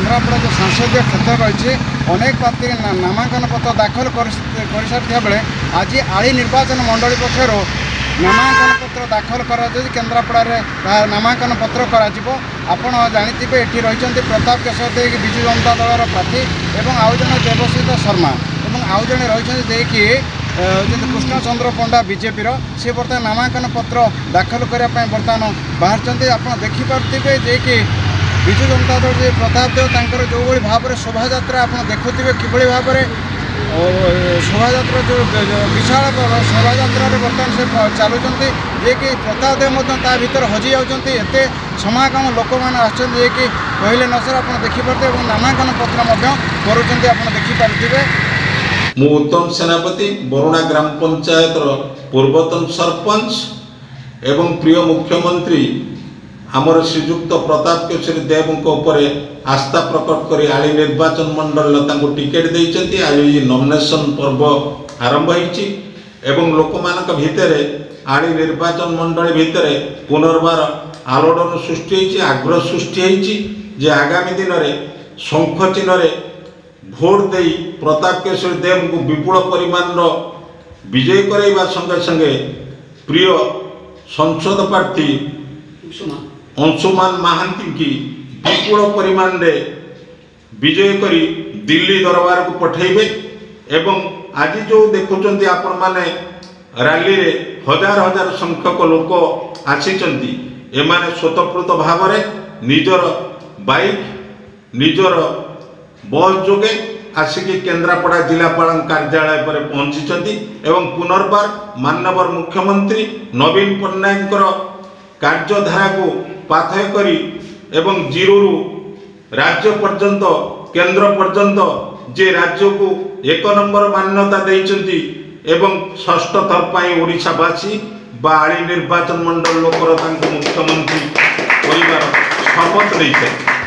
केन्द्रापड़ा जो संसदीय क्षेत्र रही अनेक प्रार्थी नामांकन पत्र दाखल कर सारी बेले आज आली निर्वाचन मंडली पक्षर नामांकन पत्र दाखल कर केन्द्रापड़ा नामांकन पत्र आपण जाथे ये रही प्रताप केशर देव विजु जनता दल प्रार्थी और आउ जन देवशीत शर्मा और आउ जड़े रही कि कृष्ण चंद्र पंडा बीजेपी सी बर्तमान नामांकन पत्र दाखल करने बर्तमान बाहर आप देखिपे जे कि विजु जनता दल जो प्रताप देव तर जो भाव में शोभा आप देखुवे कि भाव में शोभा जो विशाल शोभा बर्तमान से चलुँच जे कि प्रताप देव भर हजि जाते समागम लोक मैंने कि कहले न सर आप देखिपे नामांकन पत्र कर देखिपे। मु उत्तम सेनापति बरुणा ग्राम पंचायत पूर्वतन सरपंच एवं प्रिय मुख्यमंत्री आमर श्रीजुक्त प्रताप केशरी देव आस्था प्रकट कर आली निर्वाचन मंडल टिकेट देते आज ये नॉमिनेशन पर्व आरंभ होती लोक मान भितर आली निर्वाचन मंडल भितर पुनर्बार आलोड़न सृष्टि आग्रह सृष्टि जे आगामी दिन में शंख चिन्ह भोट दे प्रताप केशरी देव को विपुल परिमाण विजय करवा संगे संगे प्रिय संसद प्रार्थी अंशुमान महांती की विपुल परिमाण रे विजय करी दिल्ली दरबार को पठेबे एवं आज जो देखुंत आपण माने रैली रे हजार हजार संख्यक लोक आसीचंती एमाने स्वतःप्रत भाव में निजर बाइक निजर बस जोगे आसिकी केन्द्रापड़ा जिलापाल कार्यालय पर पहुंची एवं पुनर्बार माननीय मुख्यमंत्री नवीन पट्टनायक कार्यधारा को पाथय करी एवं जीरो राज्य पर्यंत केंद्र पर्यंत जे राज्य को एक नंबर मान्यता देइचंती एवं षष्ठ थर पर ओडिशावासी आली निर्वाचन मंडल लोकर मुख्यमंत्री परिवार शपथ लेते।